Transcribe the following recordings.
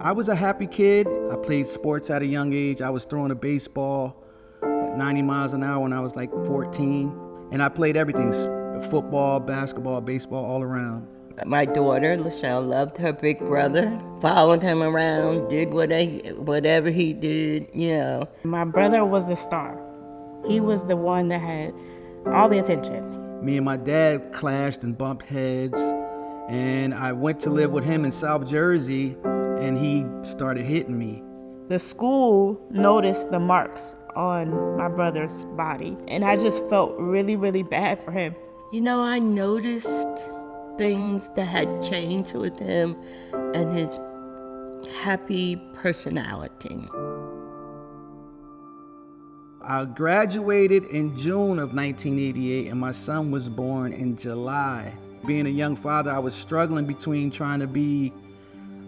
I was a happy kid. I played sports at a young age. I was throwing a baseball at 90 miles an hour when I was like 14. And I played everything, football, basketball, baseball, all around. My daughter, Michelle, loved her big brother, followed him around, did whatever he did, you know. My brother was the star. He was the one that had all the attention. Me and my dad clashed and bumped heads, and I went to live with him in South Jersey, and he started hitting me. The school noticed the marks on my brother's body, and I just felt really, really bad for him. You know, I noticed things that had changed with him and his happy personality. I graduated in June of 1988, and my son was born in July. Being a young father, I was struggling between trying to be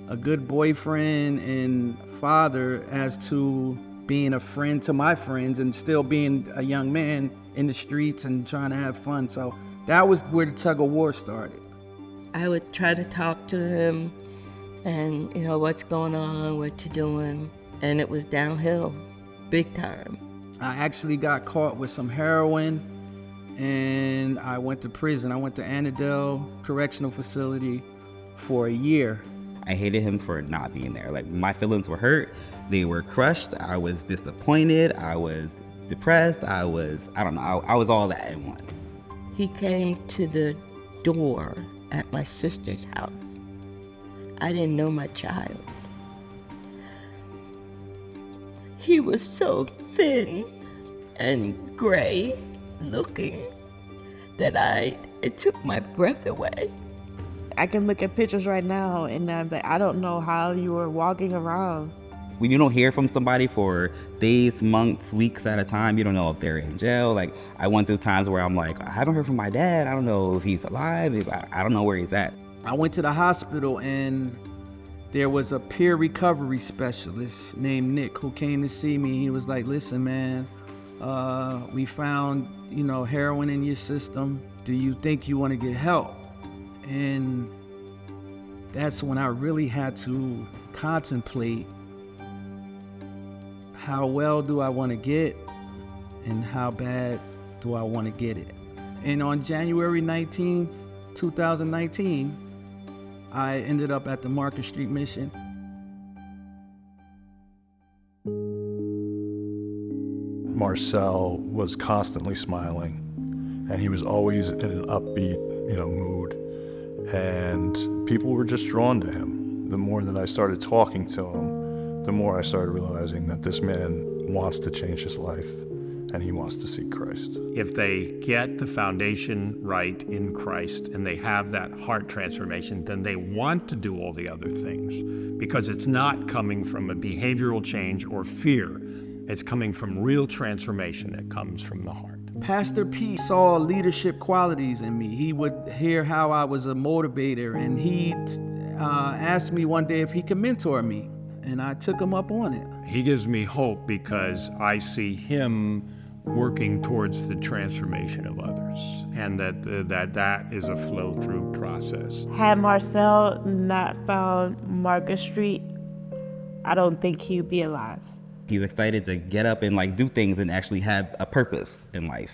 a good boyfriend and father as to being a friend to my friends and still being a young man in the streets and trying to have fun. So that was where the tug of war started. I would try to talk to him and, you know, what's going on, what you doing, and it was downhill, big time. I actually got caught with some heroin and I went to prison. I went to Annandale Correctional Facility for a year. I hated him for not being there. Like, my feelings were hurt, they were crushed, I was disappointed, I was depressed, I was all that in one. He came to the door at my sister's house. I didn't know my child. He was so thin and gray looking that it took my breath away. I can look at pictures right now and I'm like, I don't know how you were walking around. When you don't hear from somebody for days, months, weeks at a time, you don't know if they're in jail. Like, I went through times where I'm like, I haven't heard from my dad. I don't know if he's alive. I don't know where he's at. I went to the hospital and there was a peer recovery specialist named Nick who came to see me. He was like, listen, man, we found, heroin in your system. Do you think you want to get help? And that's when I really had to contemplate, how well do I want to get and how bad do I want to get it? And on January 19, 2019, I ended up at the Market Street Mission. Marcel was constantly smiling, and he was always in an upbeat, mood. And people were just drawn to him. The more that I started talking to him, the more I started realizing that this man wants to change his life and he wants to see Christ. If they get the foundation right in Christ and they have that heart transformation, then they want to do all the other things, because it's not coming from a behavioral change or fear. It's coming from real transformation that comes from the heart. Pastor P saw leadership qualities in me. He would hear how I was a motivator, and he asked me one day if he could mentor me, and I took him up on it. He gives me hope because I see him working towards the transformation of others, and that is a flow-through process. Had Marcel not found Market Street, I don't think he'd be alive. He's excited to get up and do things and actually have a purpose in life.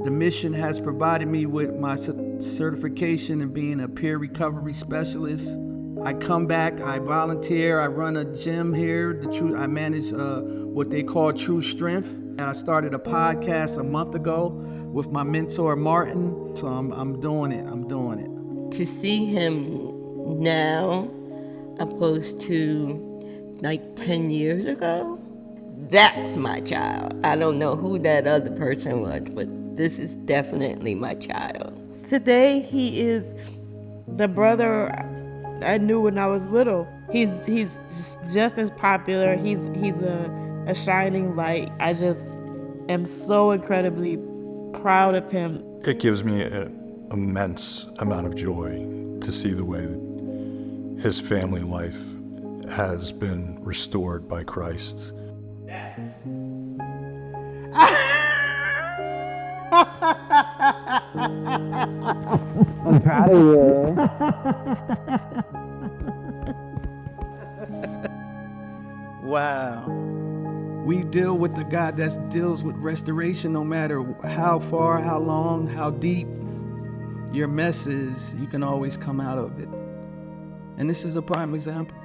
The mission has provided me with my certification in being a peer recovery specialist. I come back, I volunteer, I run a gym here. I manage what they call True Strength. And I started a podcast a month ago with my mentor, Martin. So I'm doing it. To see him now, opposed to 10 years ago, that's my child. I don't know who that other person was, but this is definitely my child. Today, he is the brother I knew when I was little. He's just as popular. He's a shining light. I just am so incredibly proud of him. It gives me an immense amount of joy to see the way that his family life has been restored by Christ. I'm proud of you. Wow. We deal with the God that deals with restoration no matter how far, how long, how deep your mess is, you can always come out of it. And this is a prime example.